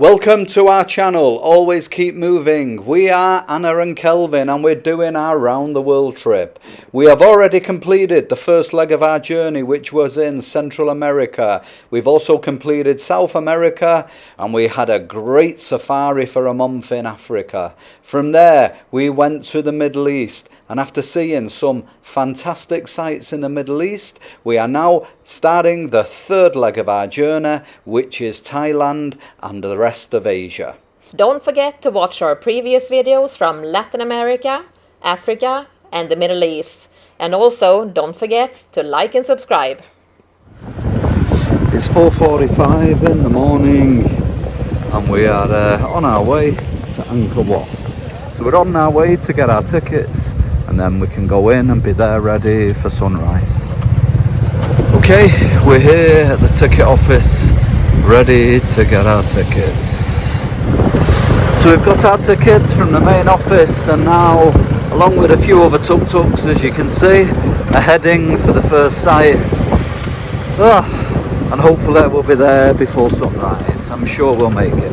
Welcome to our channel, Always Keep Moving. We are Anna and Kelvin and we're doing our round the world trip. We have already completed the first leg of our journey, which was in Central America. We've also completed South America and we had a great safari for a month in Africa. From there we went to the Middle East, and after seeing some fantastic sights in the Middle East, we are now starting the third leg of our journey, which is Thailand and the rest of Asia. Don't forget to watch our previous videos from Latin America, Africa and the Middle East. And also don't forget to like and subscribe. It's 4:45 in the morning and we are on our way to Angkor. So we're on our way to get our tickets and then we can go in and be there ready for sunrise. Okay, we're here at the ticket office ready to get our tickets. So we've got our tickets from the main office and now, along with a few other tuk-tuks as you can see, are heading for the first site. And hopefully we'll be there before sunrise. I'm sure we'll make it.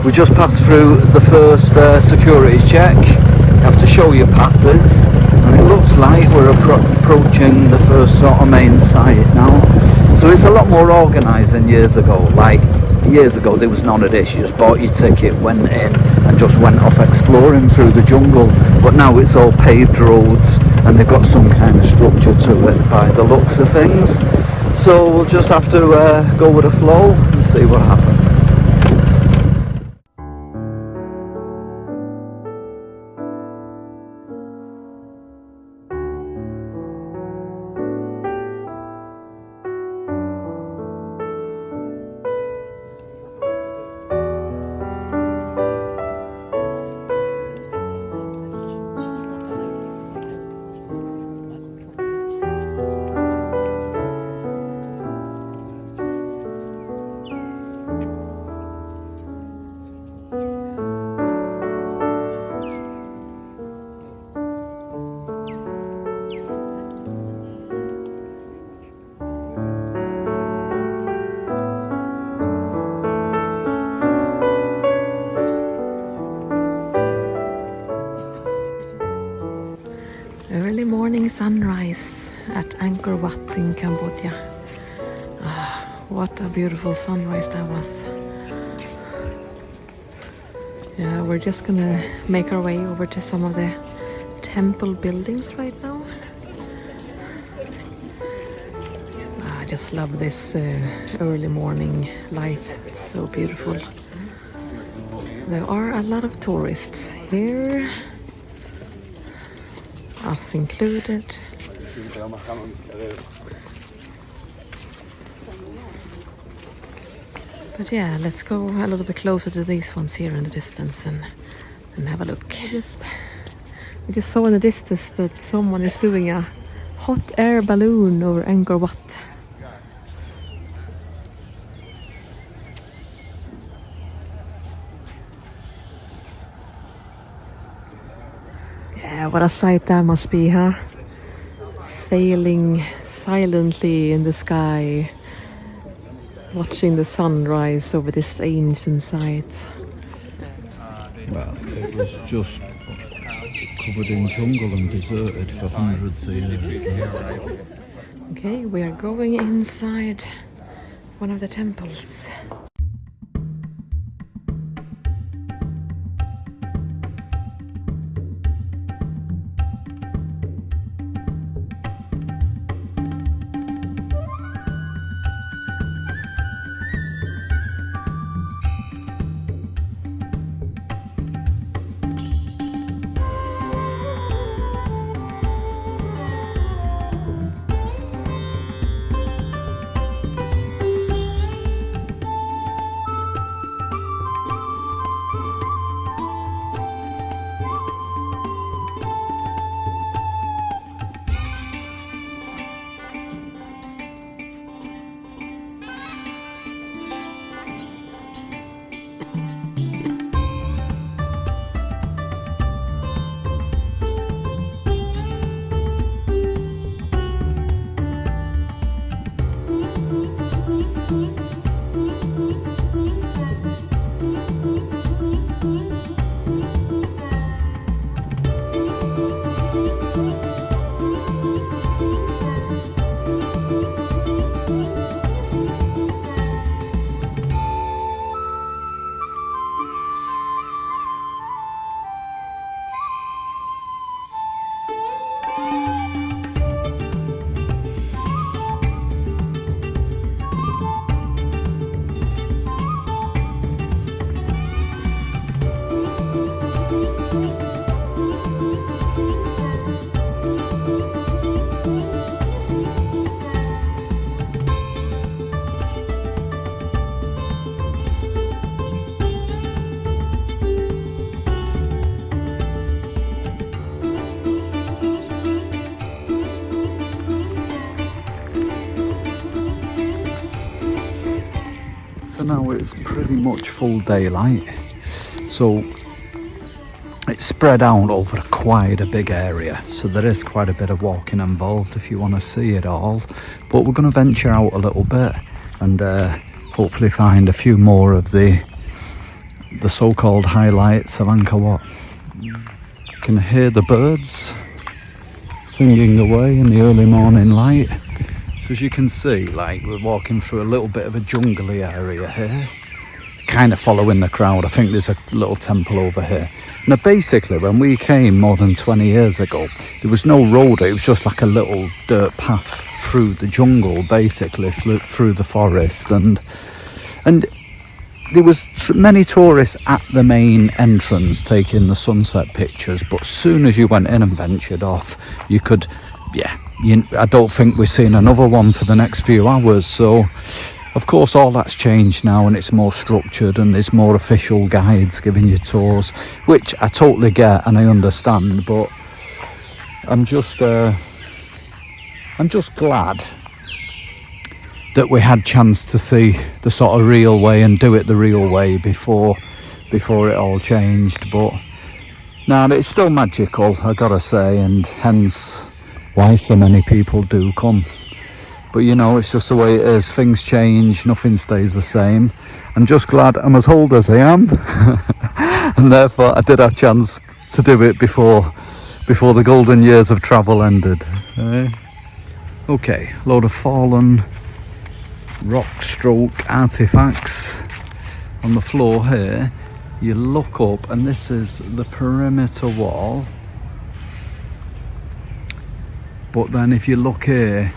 We just passed through the first security check. You have to show your passes and it looks like we're approaching the first sort of main site now. So it's a lot more organised than years ago. Like years ago there was none of this. You just bought your ticket, went in and just went off exploring through the jungle. But now it's all paved roads and they've got some kind of structure to it by the looks of things. So we'll just have to go with the flow and see what happens. Early morning sunrise at Angkor Wat in Cambodia. What a beautiful sunrise that was. Yeah, we're just gonna make our way over to some of the temple buildings right now. I just love this early morning light. It's so beautiful. There are a lot of tourists here, us included. But yeah, let's go a little bit closer to these ones here in the distance and have a look. We just saw in the distance that someone is doing a hot air balloon over Angkor Wat. Yeah, what a sight that must be, huh? Sailing silently in the sky, watching the sunrise over this ancient site. Well, it was just covered in jungle and deserted for hundreds of years. Okay, we are going inside one of the temples. So now it's pretty much full daylight. So it's spread out over quite a big area. So there is quite a bit of walking involved if you want to see it all. But we're going to venture out a little bit and hopefully find a few more of the so-called highlights of Angkor. You can hear the birds singing away in the early morning light. So as you can see, like, we're walking through a little bit of a jungly area here, kind of following the crowd. I think there's a little temple over here. Now basically when we came more than 20 years ago, there was no road, it was just like a little dirt path through the jungle, basically through the forest, and there was many tourists at the main entrance taking the sunset pictures, but as soon as you went in and ventured off, you could, I don't think we're seeing another one for the next few hours. So of course all that's changed now, and it's more structured and there's more official guides giving you tours, which I totally get and I understand, but I'm just glad that we had chance to see the sort of real way and do it the real way before it all changed. But now it's still magical, I gotta say, and hence why so many people do come. But you know, it's just the way it is. Things change, nothing stays the same. I'm just glad I'm as old as I am and therefore I did have a chance to do it before the golden years of travel ended. Okay, load of fallen rock stroke artifacts on the floor here. You look up and this is the perimeter wall, but then if you look here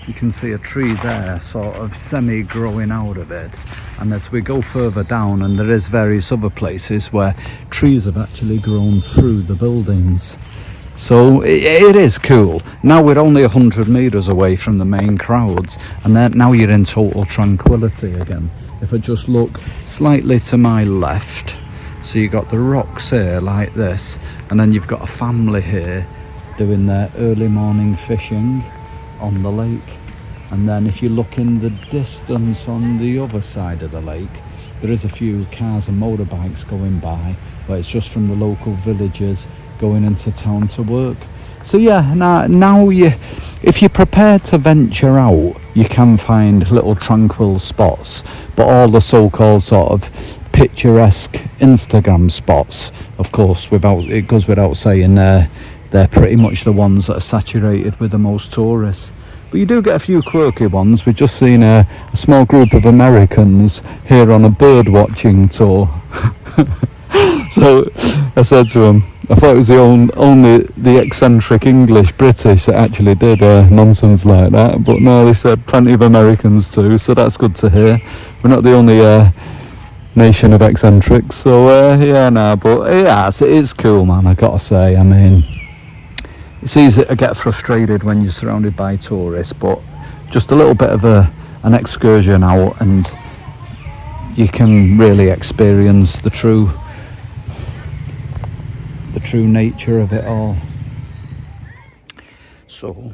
you can see a tree there sort of semi growing out of it, and as we go further down, and there is various other places where trees have actually grown through the buildings. So it is cool. Now we're only 100 meters away from the main crowds, and then now you're in total tranquility again. If I just look slightly to my left, so you got the rocks here like this, and then you've got a family here doing their early morning fishing on the lake. And then if you look in the distance on the other side of the lake, there is a few cars and motorbikes going by, but it's just from the local villagers going into town to work. So yeah, now if you're prepared to venture out, you can find little tranquil spots, but all the so-called sort of picturesque Instagram spots, of course, it goes without saying, they're pretty much the ones that are saturated with the most tourists. But you do get a few quirky ones. We've just seen a small group of Americans here on a bird watching tour. So I said to him, I thought it was only the eccentric English British that actually did nonsense like that, but no, they said plenty of Americans too, so that's good to hear. We're not the only nation of eccentrics, so but it is cool, man, I gotta say. I mean, it's easy to get frustrated when you're surrounded by tourists, but just a little bit of an excursion out and you can really experience the true nature of it all. So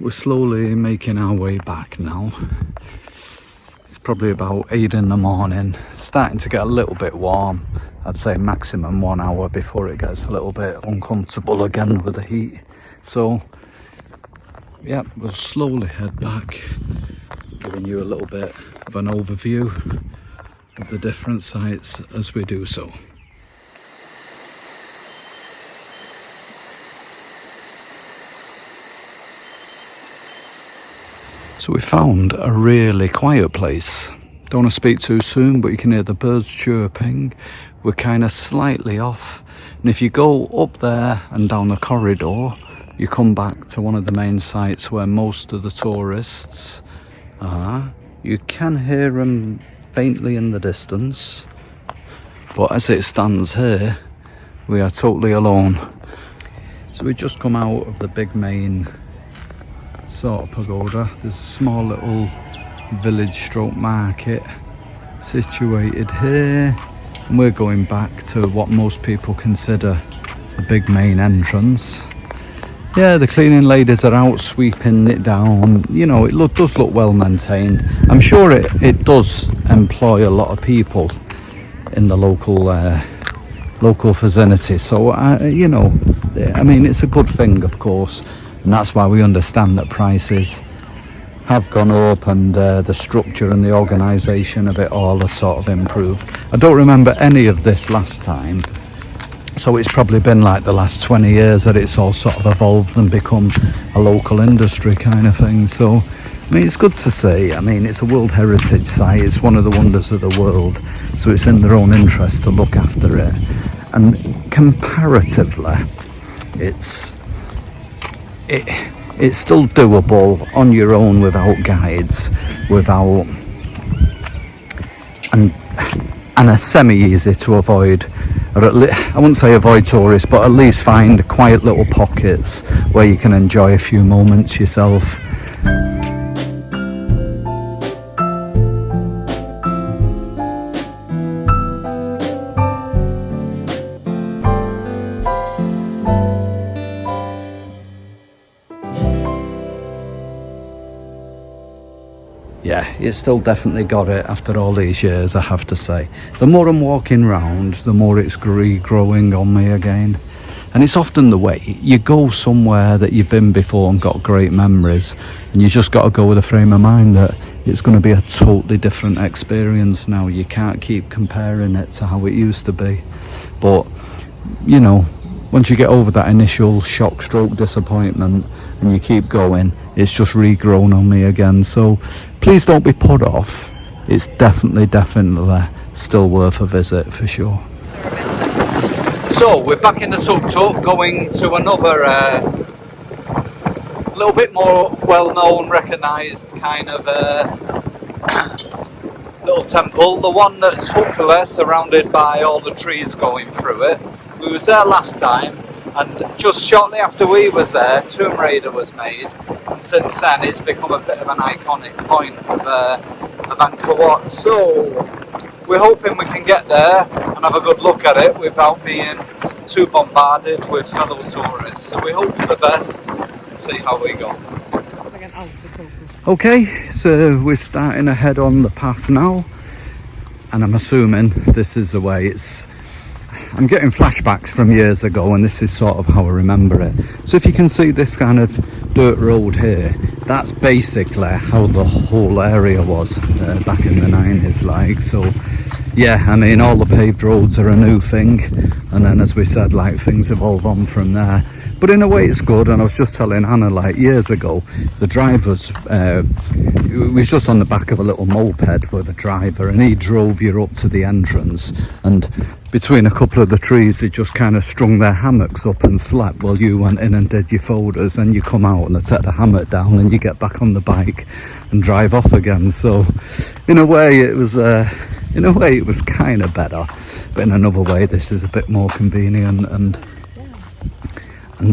we're slowly making our way back now. It's probably about 8 in the morning. It's starting to get a little bit warm. I'd say maximum 1 hour before it gets a little bit uncomfortable again with the heat. So yeah, we'll slowly head back, giving you a little bit of an overview of the different sites as we do so. So we found a really quiet place. Don't want to speak too soon, but you can hear the birds chirping. We're kind of slightly off, and if you go up there and down the corridor, you come back to one of the main sites where most of the tourists are. You can hear them faintly in the distance, but as it stands here, we are totally alone. So we just come out of the big main sort of pagoda. There's a small little village stroke market situated here, and we're going back to what most people consider the big main entrance. Yeah, the cleaning ladies are out sweeping it down. You know, it does look well maintained. I'm sure it does employ a lot of people in the local vicinity. So, you know, I mean, it's a good thing, of course. And that's why we understand that prices have gone up, and the structure and the organisation of it all has sort of improved. I don't remember any of this last time. So it's probably been like the last 20 years that it's all sort of evolved and become a local industry kind of thing. So, I mean, it's good to see. I mean, it's a World Heritage Site. It's one of the wonders of the world. So it's in their own interest to look after it. And comparatively, it's still doable on your own without guides, and are semi-easy to avoid. Or I wouldn't say avoid tourists, but at least find quiet little pockets where you can enjoy a few moments yourself. Yeah, it's still definitely got it after all these years, I have to say. The more I'm walking round, the more it's growing on me again. And it's often the way. You go somewhere that you've been before and got great memories, and you just got to go with a frame of mind that it's going to be a totally different experience now. You can't keep comparing it to how it used to be. But, you know, once you get over that initial shock stroke disappointment and you keep going, it's just regrown on me again. So please don't be put off. It's definitely still worth a visit for sure. So we're back in the tuk-tuk, going to another little bit more well-known, recognised kind of little temple. The one that's hopefully surrounded by all the trees going through it. We was there last time, and just shortly after we was there, Tomb Raider was made, and since then it's become a bit of an iconic point of Angkor. So we're hoping we can get there and have a good look at it without being too bombarded with fellow tourists. So we hope for the best and see how we go. Okay, so we're starting to head on the path now, and I'm assuming this is the way. I'm getting flashbacks from years ago, and this is sort of how I remember it. So if you can see this kind of dirt road here, that's basically how the whole area was back in the 90s, like. So yeah, I mean, all the paved roads are a new thing, and then as we said, like, things evolve on from there. But in a way it's good. And I was just telling Hannah, like, years ago, the drivers, it was just on the back of a little moped with a driver, and he drove you up to the entrance, and between a couple of the trees they just kind of strung their hammocks up and slept while you went in and did your photos, and you come out and they take the hammock down and you get back on the bike and drive off again. So in a way it was kind of better, but in another way this is a bit more convenient, and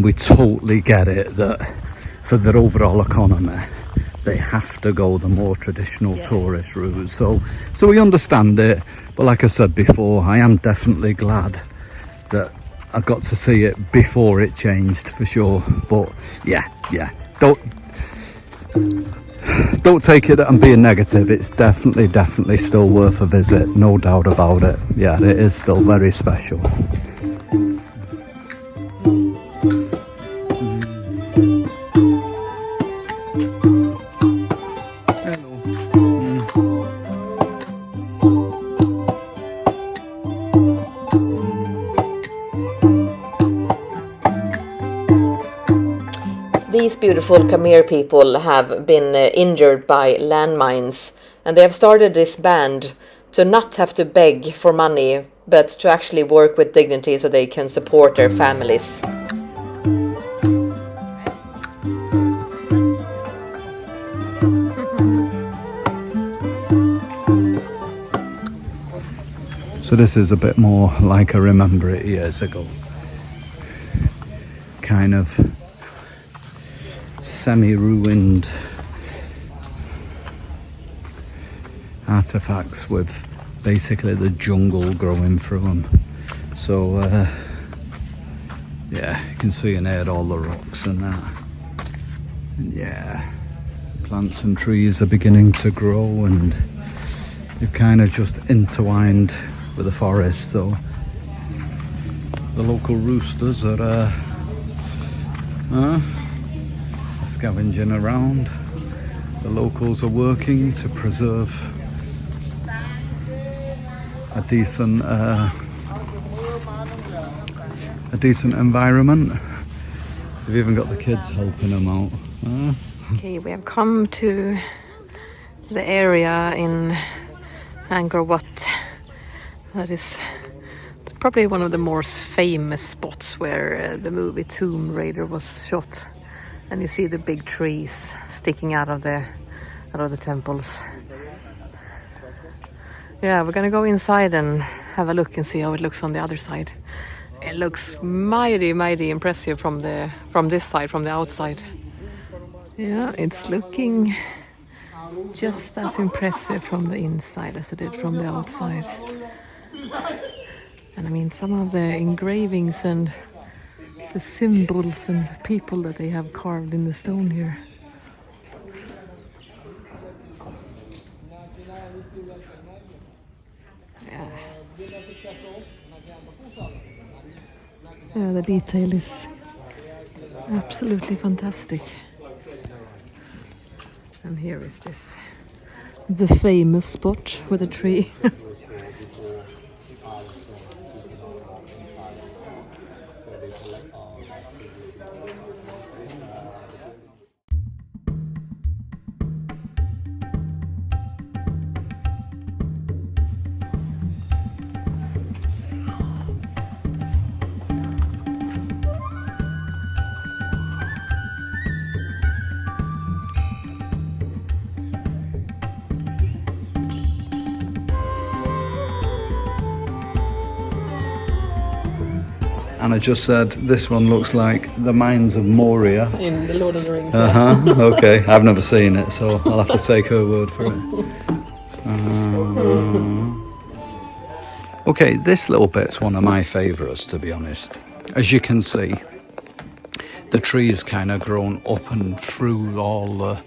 we totally get it that for their overall economy they have to go the more traditional tourist route. So we understand it, but like I said before, I am definitely glad that I got to see it before it changed, for sure. But yeah, don't take it that I'm being negative. It's definitely still worth a visit, no doubt about it. Yeah, it is still very special. These beautiful Khmer people have been injured by landmines, and they have started this band to not have to beg for money, but to actually work with dignity so they can support their families. So this is a bit more like I remember it years ago. Kind of semi-ruined artifacts with basically the jungle growing through them. So Yeah, you can see in here all the rocks and that. And yeah, plants and trees are beginning to grow, and they've kind of just intertwined with the forest. So the local roosters are scavenging around. The locals are working to preserve a decent environment. They've even got the kids helping them out. Okay, we have come to the area in Angkor Wat that is probably one of the most famous spots where the movie Tomb Raider was shot. And you see the big trees sticking out of the temples. Yeah, we're gonna go inside and have a look and see how it looks on the other side. It looks mighty impressive from this side, from the outside. Yeah, it's looking just as impressive from the inside as it did from the outside. And I mean, some of the engravings and the symbols and people that they have carved in the stone here. Yeah, the detail is absolutely fantastic. And here is the famous spot with a tree. And I just said this one looks like the Mines of Moria. In the Lord of the Rings. Okay, I've never seen it, so I'll have to take her word for it. Okay, this little bit's one of my favourites, to be honest. As you can see, the tree's kind of grown up and through all the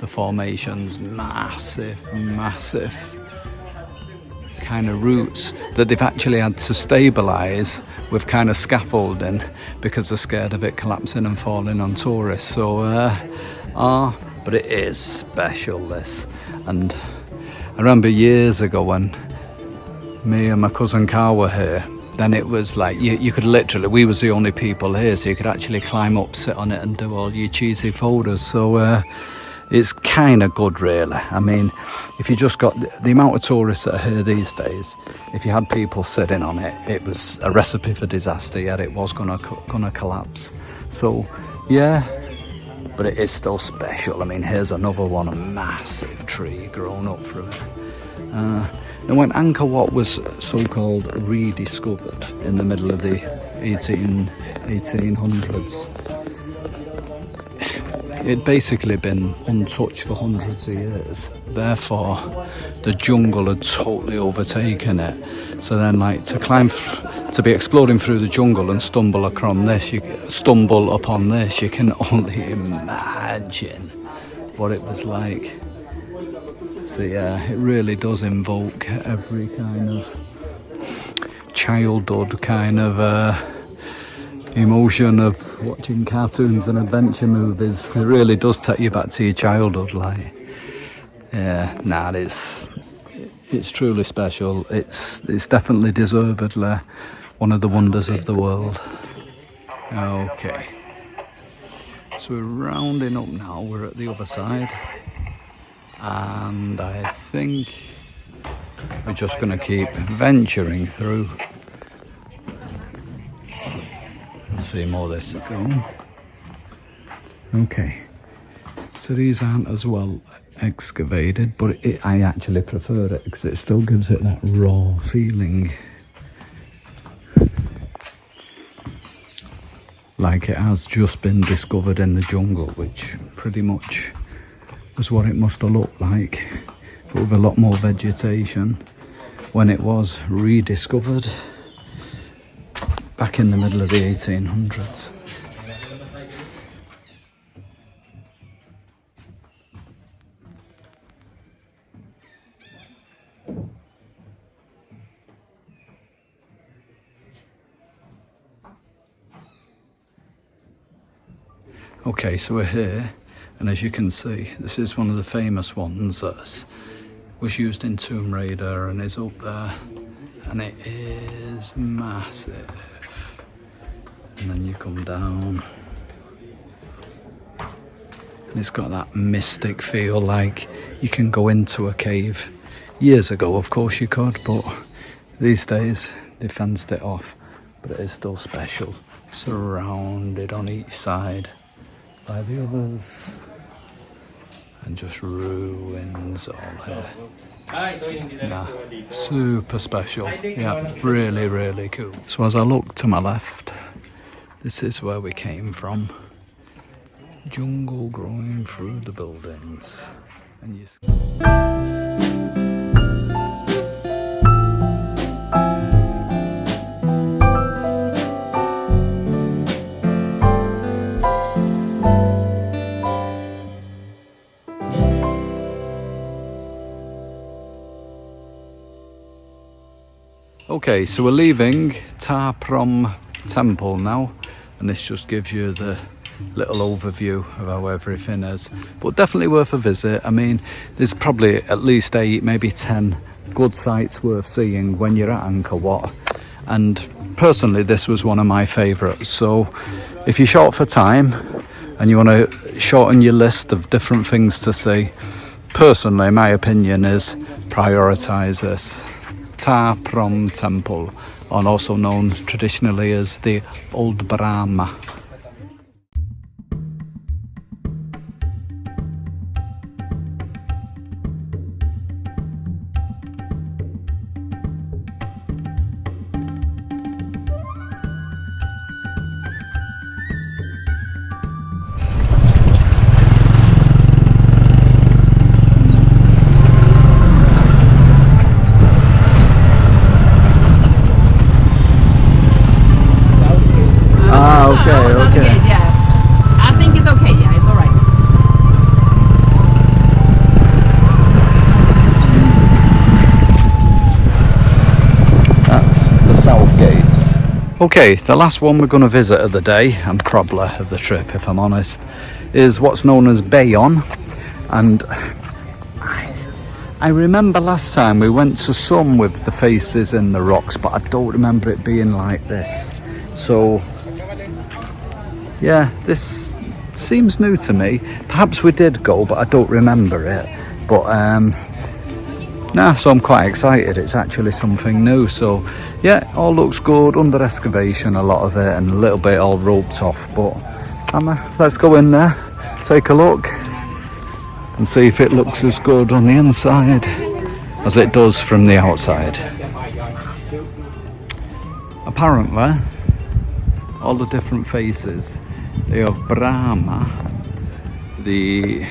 formations. Massive kind of roots that they've actually had to stabilise with kind of scaffolding because they're scared of it collapsing and falling on tourists. So but it is special, this. And I remember years ago when me and my cousin Carl were here, then it was like you could literally, we was the only people here, so you could actually climb up, sit on it and do all your cheesy photos. So it's kind of good, really. I mean, if you just got the amount of tourists that are here these days, if you had people sitting on it, it was a recipe for disaster. Yeah, it was gonna collapse. So yeah, but it is still special. I mean, here's another one, a massive tree grown up through it. And when Angkor Wat was so-called rediscovered in the middle of the 1800s, it'd basically been untouched for hundreds of years. Therefore, the jungle had totally overtaken it. So then, like, to be exploding through the jungle and stumble upon this, you can only imagine what it was like. So yeah, it really does invoke every kind of childhood kind of emotion of watching cartoons and adventure movies. It really does take you back to your childhood, like. Yeah, nah, it's truly special. It's definitely deservedly one of the wonders of the world. Okay, so we're rounding up now. We're at the other side, and I think we're just going to keep venturing through. See more of this to go. Okay, so these aren't as well excavated, but I actually prefer it because it still gives it that raw feeling, like it has just been discovered in the jungle, which pretty much was what it must have looked like, but with a lot more vegetation when it was rediscovered. back in the middle of the 1800s. Okay, so we're here, and as you can see, this is one of the famous ones that was used in Tomb Raider and is up there, and it is massive. And then you come down, and it's got that mystic feel, like you can go into a cave. Years ago, of course, you could, but these days they fenced it off. But it is still special, surrounded on each side by the others, and just ruins all here. Yeah, super special. Yeah, really, really cool. So as I look to my left, this is where we came from. Jungle growing through the buildings. And you Okay, so we're leaving Ta Prohm Temple now, and this just gives you the little overview of how everything is. But definitely worth a visit. I mean, there's probably at least 8, maybe 10 good sites worth seeing when you're at Angkor Wat. And personally, this was one of my favourites. So if you're short for time and you want to shorten your list of different things to see, personally, my opinion is prioritise this. Ta Prohm Temple, and also known traditionally as the Old Brahma. Okay. Yeah. I think it's okay. Yeah, it's all right. That's the south gate. Okay, the last one we're going to visit of the day, and probably of the trip if I'm honest, is what's known as Bayon. And I remember last time we went to some with the faces in the rocks, but I don't remember it being like this. So yeah, this seems new to me. Perhaps we did go, but I don't remember it. But so I'm quite excited. It's actually something new. So yeah, all looks good. Under excavation, a lot of it, and a little bit all roped off. But let's go in there, take a look, and see if it looks as good on the inside as it does from the outside. Apparently, all the different faces, they have Brahma, the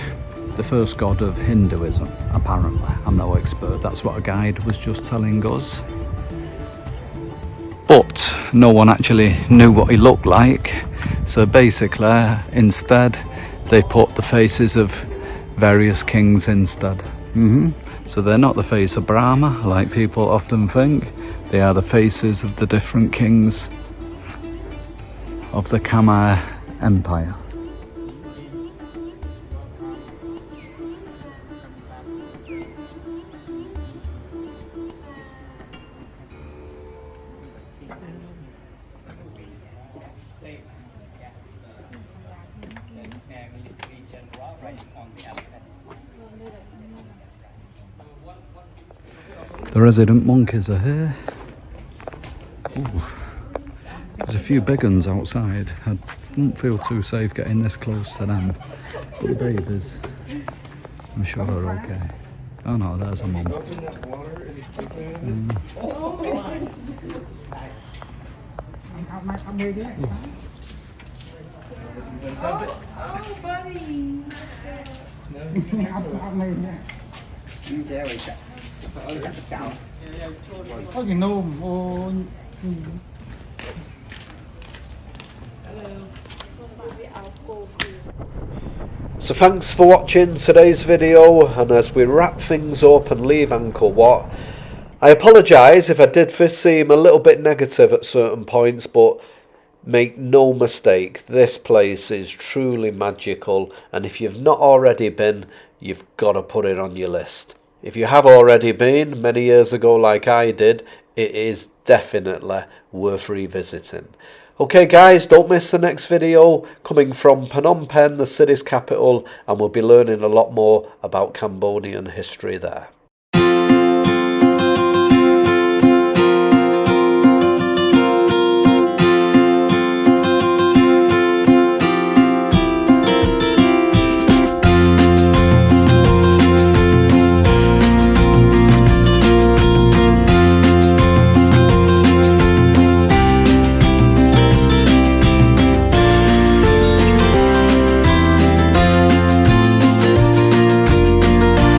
first god of Hinduism, apparently. I'm no expert, that's what a guide was just telling us. But no one actually knew what he looked like, so basically, instead, they put the faces of various kings instead. So they're not the face of Brahma, like people often think. They are the faces of the different kings of the Khmer Empire. The resident monkeys are here. Ooh. There's a few big ones outside. I don't feel too safe getting this close to them. But the babies, I'm sure are okay. Oh no, there's a mum. So thanks for watching today's video, and as we wrap things up and leave Angkor Wat, I apologise if I did seem a little bit negative at certain points, but make no mistake, this place is truly magical, and if you've not already been, you've got to put it on your list. If you have already been many years ago like I did, it is definitely worth revisiting. Okay guys, don't miss the next video coming from Phnom Penh, the city's capital, and we'll be learning a lot more about Cambodian history there.